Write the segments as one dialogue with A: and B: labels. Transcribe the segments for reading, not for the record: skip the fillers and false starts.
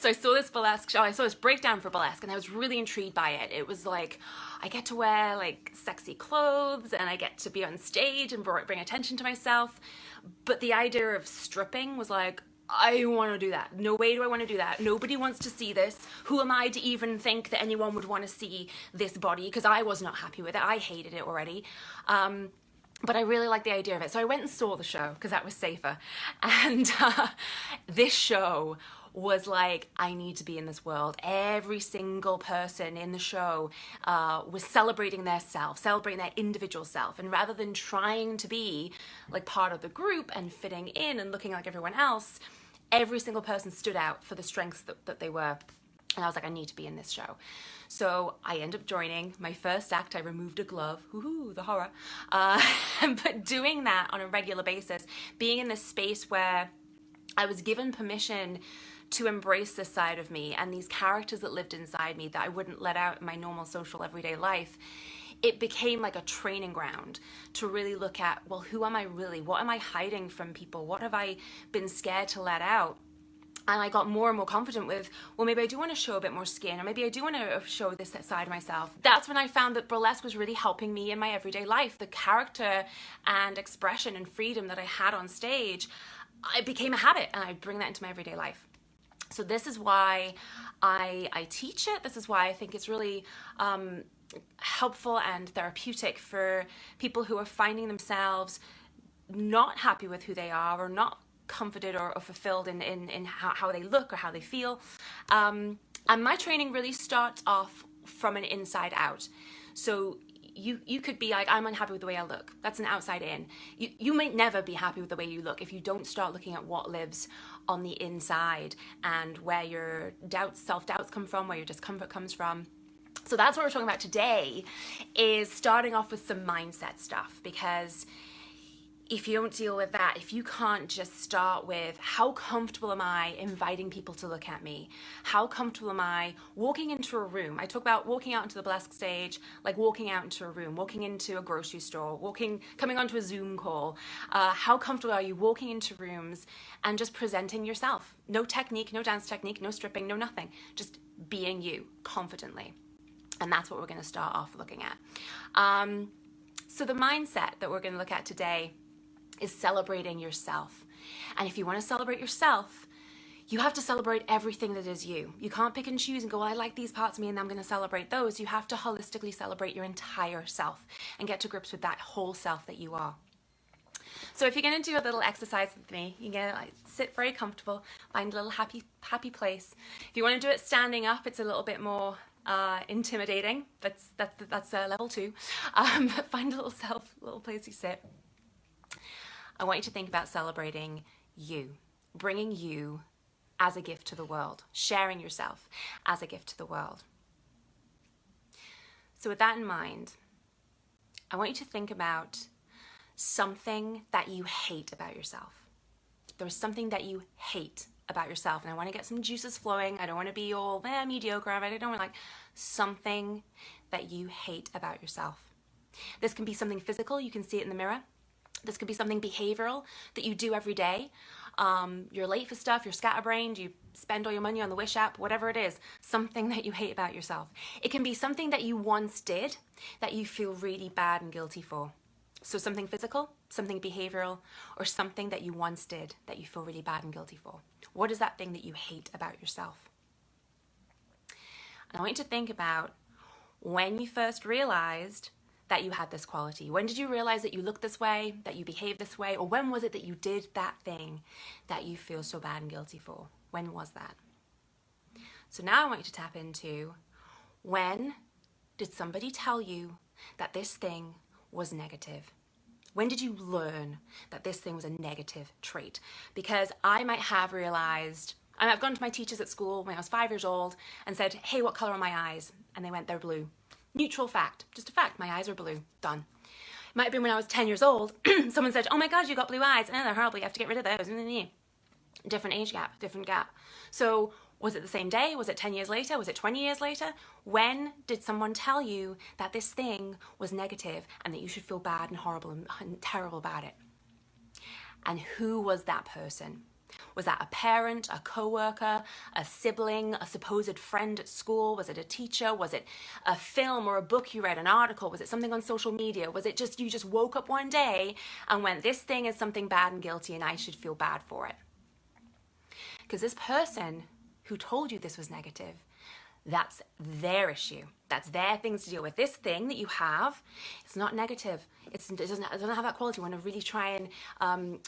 A: So I saw this burlesque show, I saw this breakdown for burlesque, and I was really intrigued by it. It was like, I get to wear like sexy clothes and I get to be on stage and bring attention to myself. But the idea of stripping was like, I want to do that. No way do I want to do that. Nobody wants to see this. Who am I to even think that anyone would want to see this body? Because I was not happy with it. I hated it already. But I really liked the idea of it. So I went and saw the show because that was safer. And this show was like, I need to be in this world. Every single person in the show was celebrating their self, celebrating their individual self. And rather than trying to be like part of the group and fitting in and looking like everyone else, every single person stood out for the strengths that they were. And I was like, I need to be in this show. So I ended up joining. My first act, I removed a glove. Woohoo, the horror. But doing that on a regular basis, being in this space where I was given permission to embrace this side of me and these characters that lived inside me that I wouldn't let out in my normal social everyday life, it became like a training ground to really look at, well, who am I really? What am I hiding from people? What have I been scared to let out? And I got more and more confident with, well, maybe I do want to show a bit more skin, or maybe I do want to show this side of myself. That's when I found that burlesque was really helping me in my everyday life. The character and expression and freedom that I had on stage, it became a habit, and I bring that into my everyday life. So this is why I teach it. This is why I think it's really helpful and therapeutic for people who are finding themselves not happy with who they are, or not comforted or fulfilled in how they look or how they feel. And my training really starts off from an inside out. So you could be like, I'm unhappy with the way I look. That's an outside in. You might never be happy with the way you look if you don't start looking at what lives on the inside and where your doubts, self-doubts come from, where your discomfort comes from. So that's what we're talking about today, is starting off with some mindset stuff, because if you don't deal with that, if you can't just start with, how comfortable am I inviting people to look at me? How comfortable am I walking into a room? I talk about walking out into the burlesque stage, like walking out into a room, walking into a grocery store, coming onto a Zoom call. How comfortable are you walking into rooms and just presenting yourself? No technique, no dance technique, no stripping, no nothing. Just being you confidently. And that's what we're going to start off looking at. So the mindset that we're going to look at today is celebrating yourself. And if you want to celebrate yourself, you have to celebrate everything that is you. You can't pick and choose and go, well, I like these parts of me and I'm going to celebrate those. You have to holistically celebrate your entire self and get to grips with that whole self that you are. So if you're going to do a little exercise with me, you're going to sit very comfortable, find a little happy place. If you want to do it standing up, it's a little bit more intimidating. That's level 2. But find a little place you sit. I want you to think about celebrating you, bringing you as a gift to the world, sharing yourself as a gift to the world. So with that in mind, I want you to think about something that you hate about yourself. There's something that you hate about yourself, and I want to get some juices flowing. I don't want to be all mediocre. I don't want something that you hate about yourself. This can be something physical. You can see it in the mirror. This could be something behavioral that you do every day. You're late for stuff, you're scatterbrained, you spend all your money on the Wish app, whatever it is, something that you hate about yourself. It can be something that you once did that you feel really bad and guilty for. So something physical, something behavioral, or something that you once did that you feel really bad and guilty for. What is that thing that you hate about yourself? And I want you to think about when you first realized that you had this quality. When did you realize that you look this way, that you behave this way, or when was it that you did that thing that you feel so bad and guilty for? When was that? So now I want you to tap into, when did somebody tell you that this thing was negative? When did you learn that this thing was a negative trait? Because I might have realized, and I've gone to my teachers at school when I was 5 years old and said, hey, what color are my eyes? And they went, they're blue. Neutral fact, just a fact, my eyes are blue, done. It might have been when I was 10 years old, someone said, oh my God, you got blue eyes. Oh, they're horrible, you have to get rid of those. Different age gap, different gap. So was it the same day? Was it 10 years later? Was it 20 years later? When did someone tell you that this thing was negative and that you should feel bad and horrible and terrible about it? And who was that person? Was that a parent, a coworker, a sibling, a supposed friend at school? Was it a teacher? Was it a film or a book you read, an article? Was it something on social media? Was it just you just woke up one day and went, this thing is something bad and guilty and I should feel bad for it? Because this person who told you this was negative, that's their issue. That's their things to deal with. This thing that you have, it's not negative. It doesn't have that quality. You want to really try and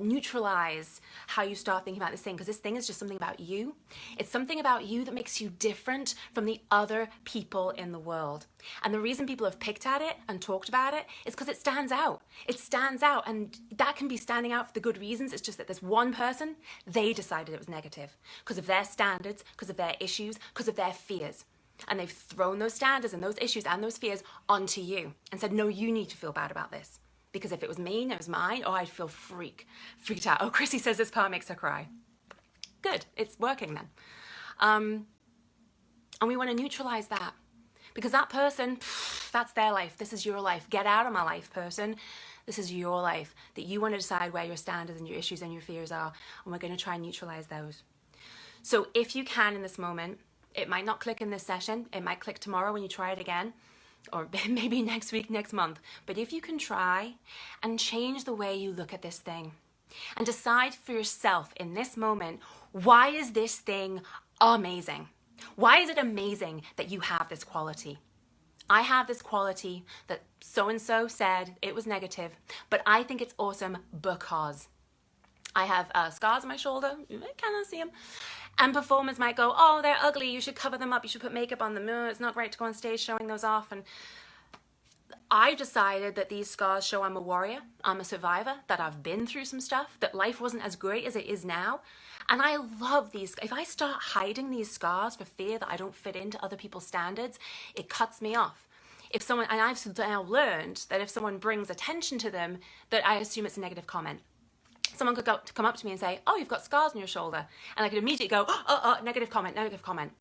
A: neutralize how you start thinking about this thing, because this thing is just something about you. It's something about you that makes you different from the other people in the world. And the reason people have picked at it and talked about it is because it stands out. It stands out, and that can be standing out for the good reasons. It's just that there's one person, they decided it was negative because of their standards, because of their issues, because of their fears. And they've thrown those standards and those issues and those fears onto you and said, no, you need to feel bad about this. Because if it was me and it was mine, oh, I'd feel freaked out. Oh, Chrissy says this part makes her cry. Good, it's working then. And we want to neutralize that. Because that person, that's their life. This is your life. Get out of my life, person. This is your life. That you want to decide where your standards and your issues and your fears are. And we're going to try and neutralize those. So if you can in this moment, it might not click in this session. It might click tomorrow when you try it again. Or maybe next week, next month. But if you can try and change the way you look at this thing and decide for yourself in this moment, why is this thing amazing? Why is it amazing that you have this quality? I have this quality that so-and-so said it was negative, but I think it's awesome because I have scars on my shoulder. You cannot see them. And performers might go, oh, they're ugly, you should cover them up, you should put makeup on them. No, it's not right to go on stage showing those off. And I decided that these scars show I'm a warrior, I'm a survivor, that I've been through some stuff, that life wasn't as great as it is now. And I love these. If I start hiding these scars for fear that I don't fit into other people's standards, it cuts me off. If someone, and I've now learned that if someone brings attention to them, that I assume it's a negative comment. Someone could come up to me and say, oh, you've got scars on your shoulder. And I could immediately go, oh, negative comment, negative comment.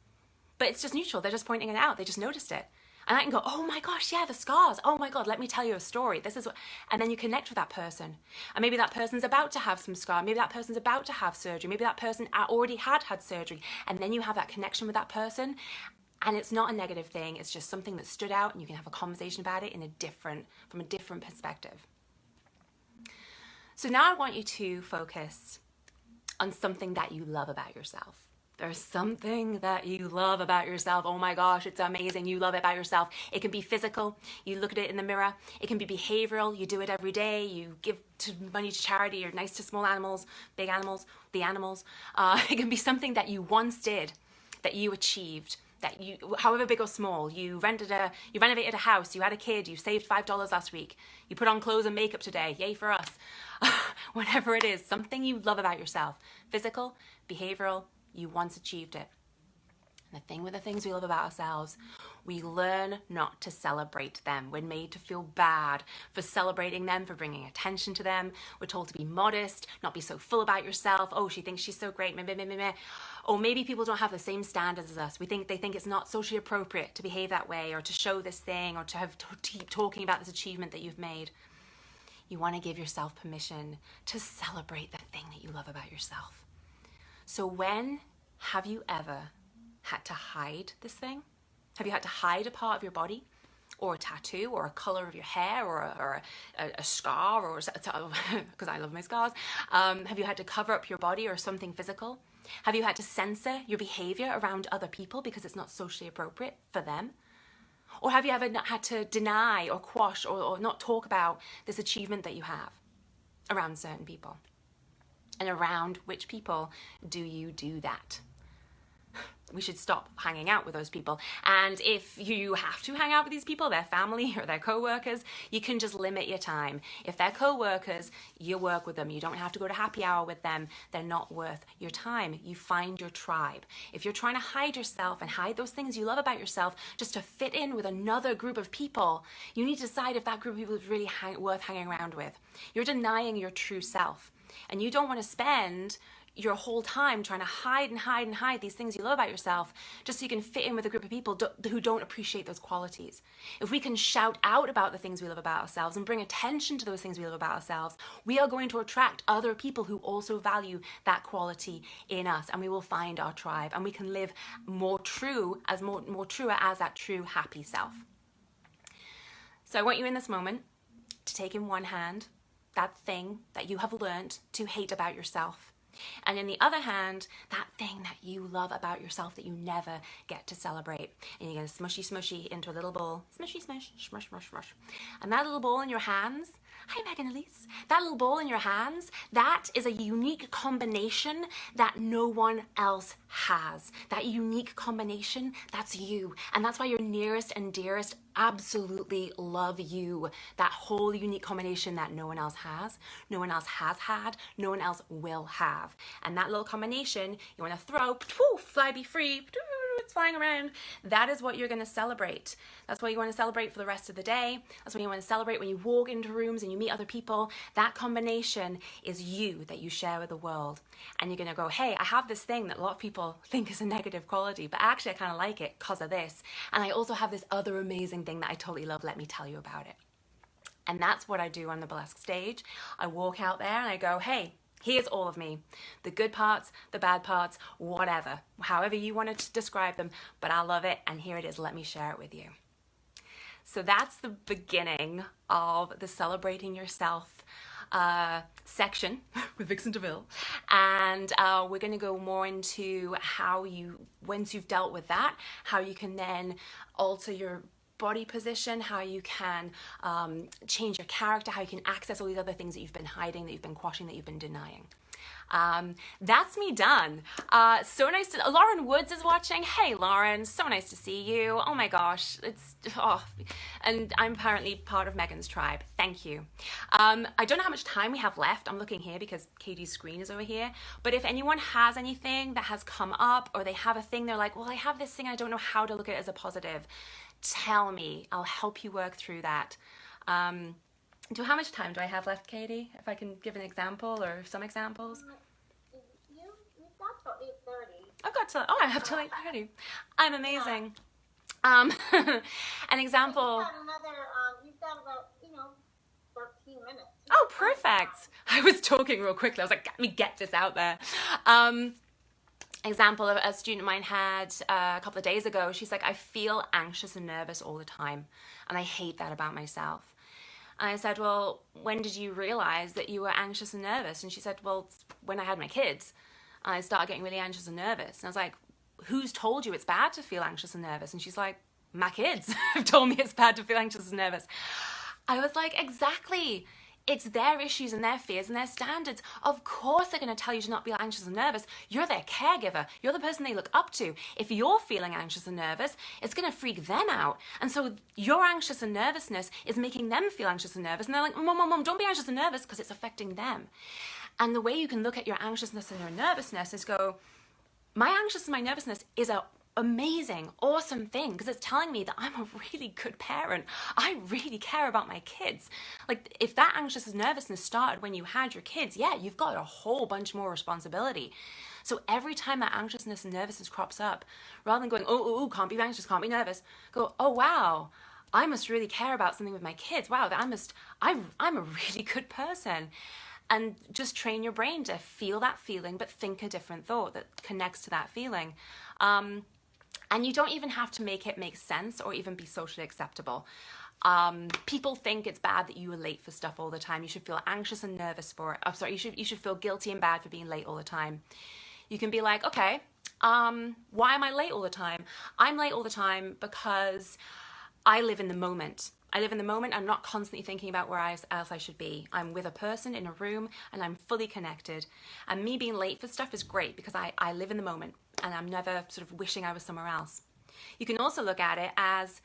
A: But it's just neutral. They're just pointing it out. They just noticed it. And I can go, oh my gosh, yeah, the scars. Oh my God, let me tell you a story. This is what, and then you connect with that person. And maybe that person's about to have some scar. Maybe that person's about to have surgery. Maybe that person already had surgery. And then you have that connection with that person. And it's not a negative thing. It's just something that stood out, and you can have a conversation about it from a different perspective. So now I want you to focus on something that you love about yourself. There's something that you love about yourself. Oh my gosh, it's amazing. You love it about yourself. It can be physical. You look at it in the mirror. It can be behavioral. You do it every day. You give money to charity. You're nice to small animals, big animals, the animals. It can be something that you once did, that you achieved, that you, however big or small, you renovated a house, you had a kid, you saved $5 last week, you put on clothes and makeup today, yay for us. Whatever it is, something you love about yourself, physical, behavioral, you once achieved it. And the thing with the things we love about ourselves, we learn not to celebrate them. We're made to feel bad for celebrating them, for bringing attention to them. We're told to be modest, not be so full about yourself. Oh, she thinks she's so great. Meh, meh, meh, meh, meh. Or maybe people don't have the same standards as us. They think it's not socially appropriate to behave that way, or to show this thing, or to keep talking about this achievement that you've made. You want to give yourself permission to celebrate the thing that you love about yourself. So when have you ever had to hide this thing? Have you had to hide a part of your body, or a tattoo, or a color of your hair, or a scar, or because I love my scars? Have you had to cover up your body or something physical? Have you had to censor your behavior around other people because it's not socially appropriate for them? Or have you ever had to deny or quash or not talk about this achievement that you have around certain people? And around which people do you do that? We should stop hanging out with those people. And if you have to hang out with these people, their family or their co-workers, you can just limit your time. If they're co-workers, you work with them. You don't have to go to happy hour with them. They're not worth your time. You find your tribe. If you're trying to hide yourself and hide those things you love about yourself just to fit in with another group of people, you need to decide if that group of people is really worth hanging around with. You're denying your true self. And you don't want to spend your whole time trying to hide and hide and hide these things you love about yourself just so you can fit in with a group of people who don't appreciate those qualities. If we can shout out about the things we love about ourselves and bring attention to those things we love about ourselves, we are going to attract other people who also value that quality in us, and we will find our tribe, and we can live more truer as that true happy self. So I want you in this moment to take in one hand that thing that you have learned to hate about yourself. And in the other hand, that thing that you love about yourself that you never get to celebrate. And you're going to smushy into a little bowl. Smushy, smush, smush, smush, smush. And that little bowl in your hands, hi Megan Elise, that little bowl in your hands, that is a unique combination that no one else has. That unique combination, that's you. And that's why your nearest and dearest absolutely love you. That whole unique combination that no one else has, no one else has had, no one else will have. And that little combination you want to throw, fly be free, it's flying around. That is what you're going to celebrate. That's what you want to celebrate for the rest of the day. That's what you want to celebrate when you walk into rooms and you meet other people. That combination is you that you share with the world. And you're going to go, hey, I have this thing that a lot of people think is a negative quality, but actually I kind of like it because of this. And I also have this other amazing thing that I totally love. Let me tell you about it. And that's what I do on the burlesque stage. I walk out there and I go, hey, here's all of me, the good parts, the bad parts, whatever, however you want to describe them, but I love it, and here it is, let me share it with you. So that's the beginning of the Celebrating Yourself section with Vixen DeVille, and we're going to go more into how you, once you've dealt with that, how you can then alter your body position, how you can change your character, how you can access all these other things that you've been hiding, that you've been quashing, that you've been denying. That's me done. So nice to, Lauren Woods is watching. Hey Lauren, so nice to see you. Oh my gosh, and I'm apparently part of Megan's tribe. Thank you. I don't know how much time we have left. I'm looking here because Katie's screen is over here. But if anyone has anything that has come up, or they have a thing, they're like, well, I have this thing, I don't know how to look at it as a positive. Tell me, I'll help you work through that. How much time do I have left, Katie? If I can give an example or some examples.
B: You've got till 8:30.
A: I've got to, I have till 8:30. I'm amazing. An example.
B: You've got about, 13 minutes.
A: Oh, perfect. I was talking real quickly. I was like, let me get this out there. Example of a student of mine had a couple of days ago. She's like, I feel anxious and nervous all the time, and I hate that about myself. And I said, well, when did you realize that you were anxious and nervous? And she said, well, when I had my kids, I started getting really anxious and nervous. And I was like, who's told you it's bad to feel anxious and nervous? And she's like, my kids have told me it's bad to feel anxious and nervous. I was like, exactly. It's their issues and their fears and their standards. Of course they're going to tell you to not be anxious and nervous. You're their caregiver. You're the person they look up to. If you're feeling anxious and nervous, it's going to freak them out. And so your anxious and nervousness is making them feel anxious and nervous. And they're like, Mom, don't be anxious and nervous, because it's affecting them. And the way you can look at your anxiousness and your nervousness is go, my anxiousness and my nervousness is a amazing, awesome thing, because it's telling me that I'm a really good parent. I really care about my kids. Like, if that anxious and nervousness started when you had your kids, yeah, you've got a whole bunch more responsibility. So every time that anxiousness and nervousness crops up, rather than going, oh, can't be anxious, can't be nervous, go, oh wow, I must really care about something with my kids. Wow, I'm a really good person. And just train your brain to feel that feeling, but think a different thought that connects to that feeling. And you don't even have to make it make sense or even be socially acceptable. People think it's bad that you are late for stuff all the time. You should feel anxious and nervous for it. You should feel guilty and bad for being late all the time. You can be like, okay, why am I late all the time? I'm late all the time because I live in the moment. I live in the moment. I'm not constantly thinking about where else I should be. I'm with a person in a room and I'm fully connected. And me being late for stuff is great because I live in the moment and I'm never sort of wishing I was somewhere else. You can also look at it as,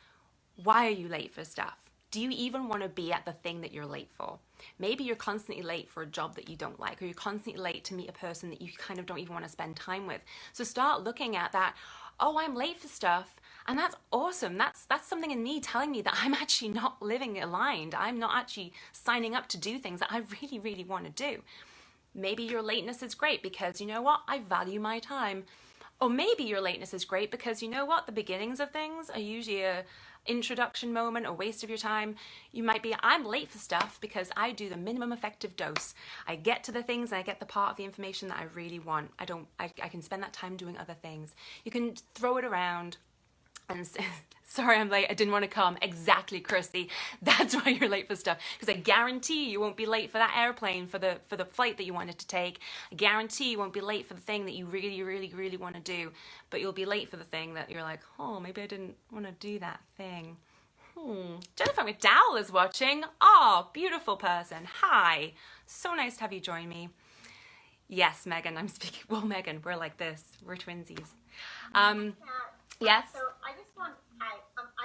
A: why are you late for stuff? Do you even want to be at the thing that you're late for? Maybe you're constantly late for a job that you don't like, or you're constantly late to meet a person that you kind of don't even want to spend time with. So start looking at that, oh, I'm late for stuff. And that's awesome. That's something in me telling me that I'm actually not living aligned. I'm not actually signing up to do things that I really, really want to do. maybe your lateness is great because, you know what, I value my time. Or maybe your lateness is great because, you know what, the beginnings of things are usually a introduction moment, a waste of your time. You might be, I'm late for stuff because I do the minimum effective dose. I get to the things and I get the part of the information that I really want. I can spend that time doing other things. You can throw it around and say, sorry I'm late, I didn't want to come. Exactly, Chrissy. That's why you're late for stuff. Because I guarantee you won't be late for that airplane, for the flight that you wanted to take. I guarantee you won't be late for the thing that you really, really, really want to do. But you'll be late for the thing that you're like, oh, maybe I didn't want to do that thing. Jennifer McDowell is watching. Oh, beautiful person. Hi. So nice to have you join me. Yes, Megan, I'm speaking. Well, Megan, we're like this. We're twinsies. Yes.
B: So I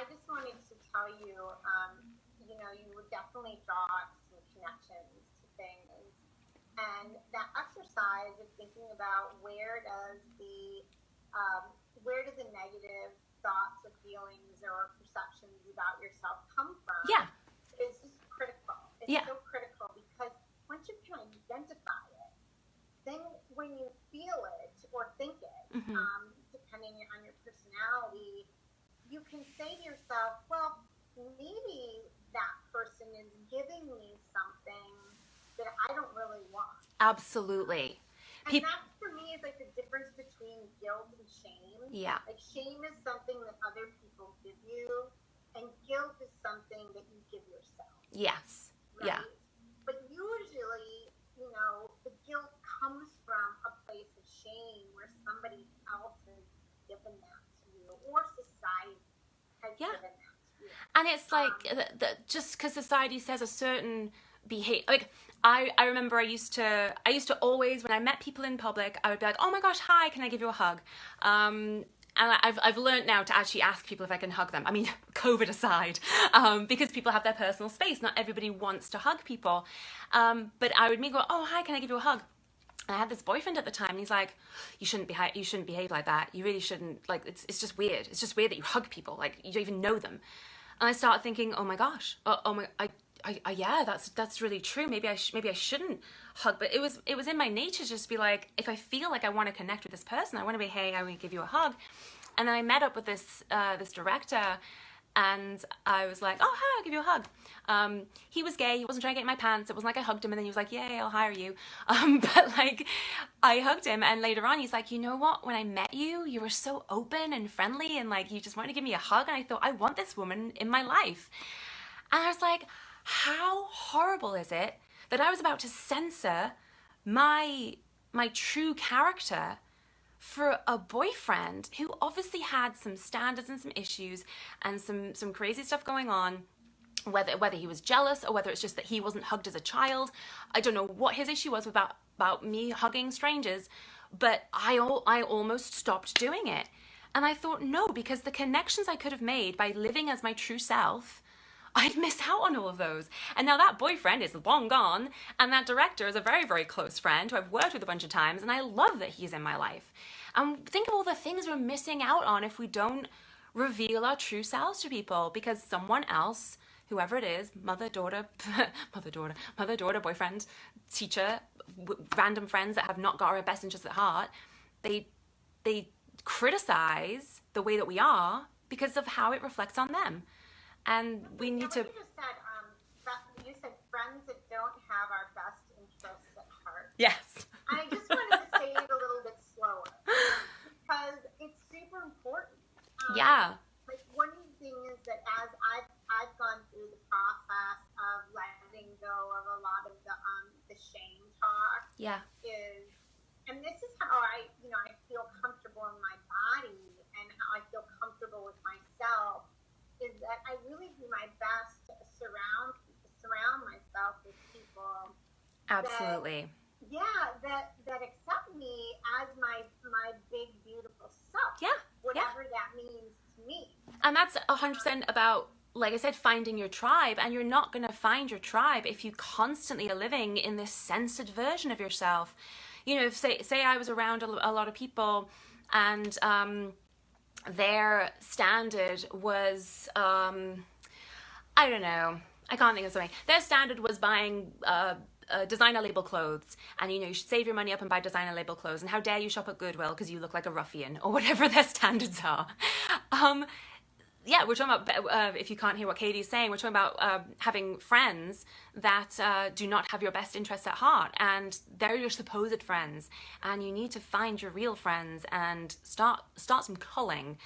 B: just wanted to tell you, you know, you would definitely draw some connections to things, and that exercise of thinking about where does the negative thoughts or feelings or perceptions about yourself come from?
A: Yeah.
B: Is just critical. It's so critical because once you can identify it, then when you feel it or think it, depending on your personality, you can say to yourself, well, maybe that person is giving me something that I don't really want.
A: Absolutely.
B: And that for me is like the difference between guilt and shame.
A: Yeah.
B: Like shame is something that other people give you, and guilt is something that you give yourself.
A: Yes.
B: Right?
A: Yeah.
B: But usually, you know, the guilt comes from a place of shame where somebody else has given that to you, or society has given that to you.
A: And it's like, just because society says a certain behavior, like, I remember I used to always, when I met people in public, I would be like, oh my gosh, hi, can I give you a hug? And I've learned now to actually ask people if I can hug them. I mean, COVID aside, because people have their personal space. Not everybody wants to hug people. But I would go, oh, hi, can I give you a hug? And I had this boyfriend at the time, and he's like, you shouldn't behave like that. You really shouldn't, like, it's just weird. It's just weird that you hug people, like, you don't even know them. And I started thinking, oh my gosh, yeah, that's really true. Maybe I shouldn't hug, but it was in my nature to just be like, if I feel like I want to connect with this person, I want to be, hey, I want to give you a hug. And then I met up with this director, and I was like, oh, hi, I'll give you a hug. He was gay. He wasn't trying to get in my pants. It wasn't like I hugged him and then he was like, yay, I'll hire you. But like, I hugged him, and later on he's like, you know what? When I met you, you were so open and friendly, and like, you just wanted to give me a hug. And I thought, I want this woman in my life. And I was like, how horrible is it that I was about to censor my true character for a boyfriend who obviously had some standards and some issues and some crazy stuff going on, whether he was jealous or whether it's just that he wasn't hugged as a child. I don't know what his issue was about me hugging strangers, but I almost stopped doing it. And I thought, no, because the connections I could have made by living as my true self, I'd miss out on all of those. And now that boyfriend is long gone, and that director is a very, very close friend who I've worked with a bunch of times, and I love that he's in my life. Think of all the things we're missing out on if we don't reveal our true selves to people, because someone else, whoever it is, mother, daughter, boyfriend, teacher, random friends that have not got our best interests at heart, they criticize the way that we are because of how it reflects on them. And we need to...
B: You said friends that don't have our best interests at heart.
A: Yes.
B: I just wanted to say it a little bit slower because it's super important.
A: Yeah.
B: Like one thing is that as I've gone through the process of letting go of a lot of the shame talk.
A: Yeah.
B: And this is how I feel comfortable in my body and how I feel comfortable with myself, is that I really do my best to surround myself with people.
A: Absolutely.
B: That accept me as my big, beautiful self.
A: Yeah.
B: Whatever that means to me.
A: And that's 100% about, like I said, finding your tribe. And you're not going to find your tribe if you constantly are living in this censored version of yourself. You know, if say I was around a lot of people and their standard was, I don't know, I can't think of something. Their standard was buying designer label clothes, and you should save your money up and buy designer label clothes, and how dare you shop at Goodwill because you look like a ruffian, or whatever their standards are. Yeah, we're talking about, if you can't hear what Katie's saying, we're talking about having friends that do not have your best interests at heart, and they're your supposed friends, and you need to find your real friends and start some culling,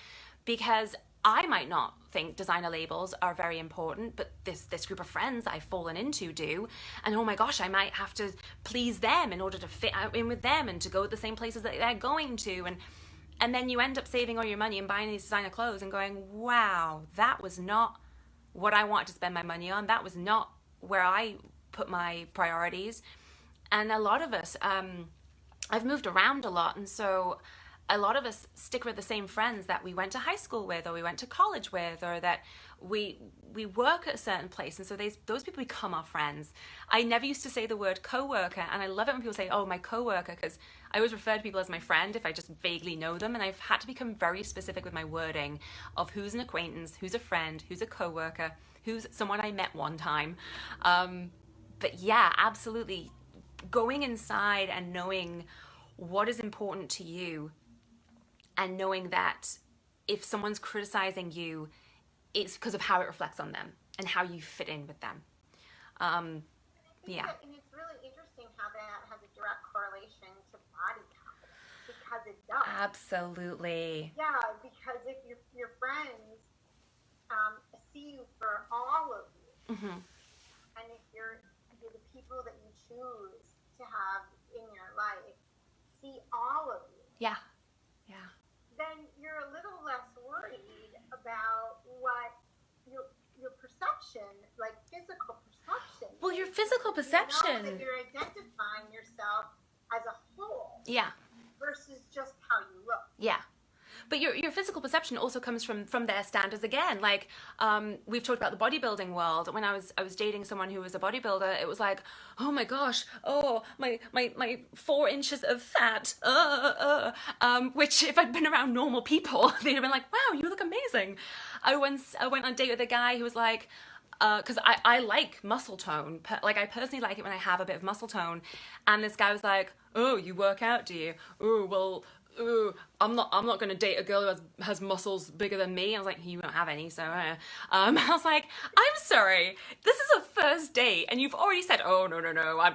A: because I might not think designer labels are very important, but this group of friends I've fallen into do, and oh my gosh, I might have to please them in order to fit in with them and to go to the same places that they're going to, and then you end up saving all your money and buying these designer clothes and going, wow, that was not what I wanted to spend my money on. That was not where I put my priorities. And a lot of us, I've moved around a lot, and so a lot of us stick with the same friends that we went to high school with, or we went to college with, or that we work at a certain place, and so those people become our friends. I never used to say the word coworker, and I love it when people say, oh, my coworker, because I always refer to people as my friend if I just vaguely know them, and I've had to become very specific with my wording of who's an acquaintance, who's a friend, who's a coworker, who's someone I met one time. But yeah, absolutely, going inside and knowing what is important to you, and knowing that if someone's criticizing you, it's because of how it reflects on them and how you fit in with them. Yeah.
B: And it's really interesting how that has a direct correlation to body confidence, because it does.
A: Absolutely.
B: Yeah, because if your friends see you for all of you, and if you're the people that you choose to have in your life see all of you,
A: yeah,
B: then you're a little less worried about what your perception, like physical perception.
A: Well, your physical perception.
B: You know that you're identifying yourself as a whole.
A: Yeah.
B: Versus just how you look.
A: Yeah. But your physical perception also comes from their standards again. Like, we've talked about the bodybuilding world. When I was dating someone who was a bodybuilder, it was like, oh my gosh, oh my 4 inches of fat, which if I'd been around normal people, they'd have been like, wow, you look amazing. I went on a date with a guy who was like, because I like muscle tone. Like, I personally like it when I have a bit of muscle tone. And this guy was like, oh, you work out, do you? Oh, well, I'm not going to date a girl who has muscles bigger than me. I was like, you don't have any, so I was like, I'm sorry, this is a first date, and you've already said, oh, no,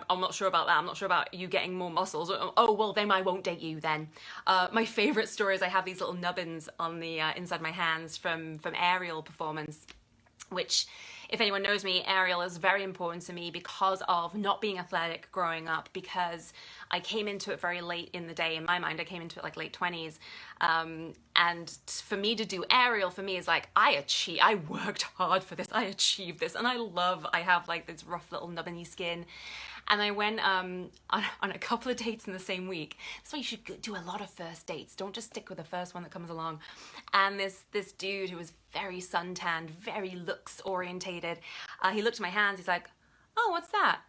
A: I'm not sure about that. I'm not sure about you getting more muscles. Oh, well, then I won't date you then. My favorite story is I have these little nubbins on the inside my hands from aerial performance, which, if anyone knows me, aerial is very important to me because of not being athletic growing up, because I came into it very late in the day. In my mind, I came into it like late 20s. And for me to do aerial, for me, is like, I worked hard for this. I achieved this. And I have like this rough little nubbiny skin. And I went on a couple of dates in the same week. That's why you should do a lot of first dates. Don't just stick with the first one that comes along. And this dude who was very suntanned, very looks orientated, he looked at my hands. He's like, oh, what's that?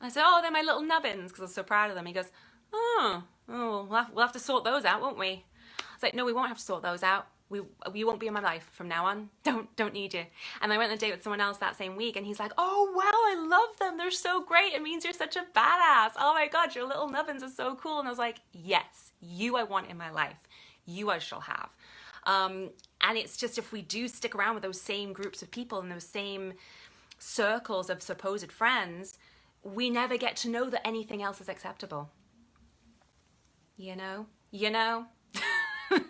A: And I said, oh, they're my little nubbins, because I was so proud of them. He goes, oh, we'll have to sort those out, won't we? I was like, no, we won't have to sort those out. You won't be in my life from now on. Don't need you. And I went on a date with someone else that same week, and he's like, oh wow, I love them. They're so great. It means you're such a badass. Oh my God, your little nubbins are so cool. And I was like, yes, you I want in my life. You I shall have. And it's just, if we do stick around with those same groups of people and those same circles of supposed friends, we never get to know that anything else is acceptable. You know?
B: So much.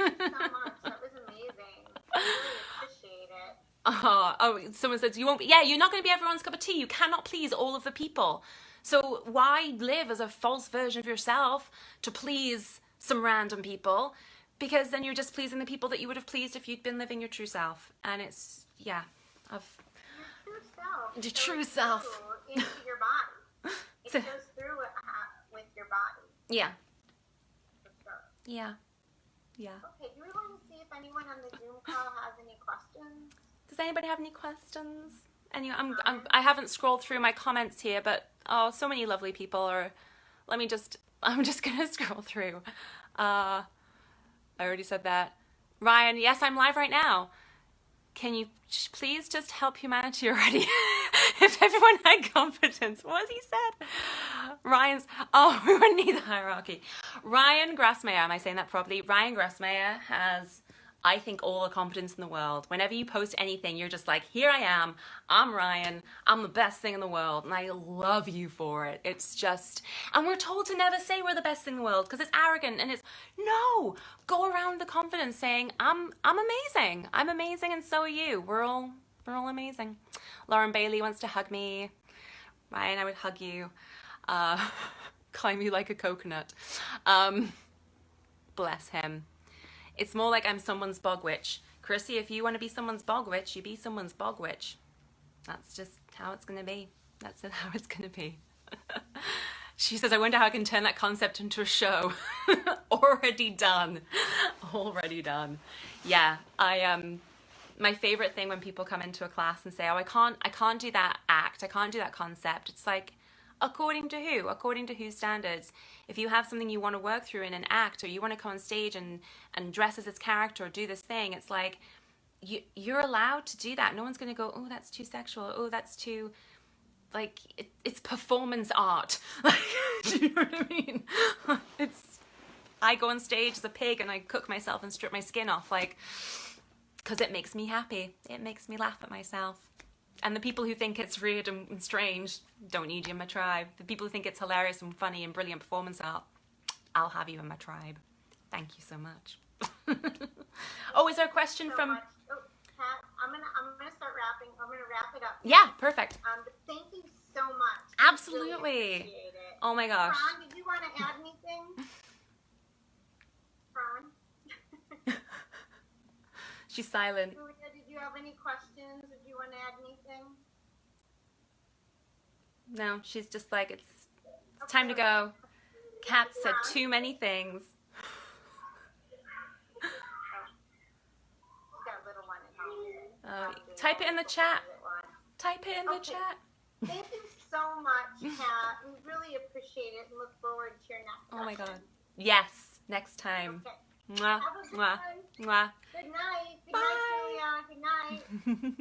B: That was amazing. I really appreciate it.
A: Oh, someone says, you're not going to be everyone's cup of tea. You cannot please all of the people. So why live as a false version of yourself to please some random people? Because then you're just pleasing the people that you would have pleased if you'd been living your true self. And it's,
B: your
A: the true self.
B: Into your body. It goes through with your body.
A: Yeah.
B: For sure.
A: Yeah.
B: Okay, do we want to see if anyone on the Zoom call has any questions?
A: Does anybody have any questions? Anyway, I haven't scrolled through my comments here, but so many lovely people are. I'm just gonna scroll through. I already said that. Ryan, yes, I'm live right now. Can you please just help humanity already? If everyone had confidence, what has he said? Ryan's, oh, we wouldn't need the hierarchy. Ryan Grassmeyer, am I saying that properly? Ryan Grassmeyer has, I think, all the confidence in the world. Whenever you post anything, you're just like, here I am, I'm Ryan, I'm the best thing in the world, and I love you for it. It's just, and we're told to never say we're the best thing in the world because it's arrogant, and it's, no, go around the confidence saying, I'm amazing, and so are you. We're all amazing. Lauren Bailey wants to hug me. Ryan, I would hug you. Climb you like a coconut. Bless him. It's more like I'm someone's bog witch. Chrissy, if you want to be someone's bog witch, you be someone's bog witch. That's just how it's going to be. That's how it's going to be. She says, I wonder how I can turn that concept into a show. Already done. Already done. Yeah, my favorite thing when people come into a class and say, oh, I can't do that act, I can't do that concept. It's like, according to who? According to whose standards? If you have something you want to work through in an act, or you want to come on stage and dress as this character or do this thing, it's like, you're allowed to do that. No one's going to go, oh, that's too sexual. Oh, that's too, like, it's performance art. Like, do you know what I mean? I go on stage as a pig and I cook myself and strip my skin off, like, because it makes me happy. It makes me laugh at myself. And the people who think it's weird and strange don't need you in my tribe. The people who think it's hilarious and funny and brilliant performance art, I'll have you in my tribe. Thank you so much. Oh, is there a question from...
B: Oh, Kat, I'm gonna start wrapping. I'm gonna wrap it up.
A: Yeah, perfect.
B: But thank you so much.
A: Absolutely.
B: Really appreciate it.
A: Oh my gosh.
B: Ron, did you want to add anything? Ron?
A: She's silent.
B: Julia, did you have any questions? Did you want to add anything?
A: No, she's just like, it's time to go. Kat said too many things. Type it in the chat. Type it in the chat.
B: Thank you so much, Kat. We really appreciate it and look forward to your next
A: Oh my
B: session.
A: God. Yes, next time.
B: Okay.
A: Mwah,
B: Have a good
A: mwah,
B: one.
A: mwah.
B: Good night. Good
A: Bye.
B: night, Julia. Good night.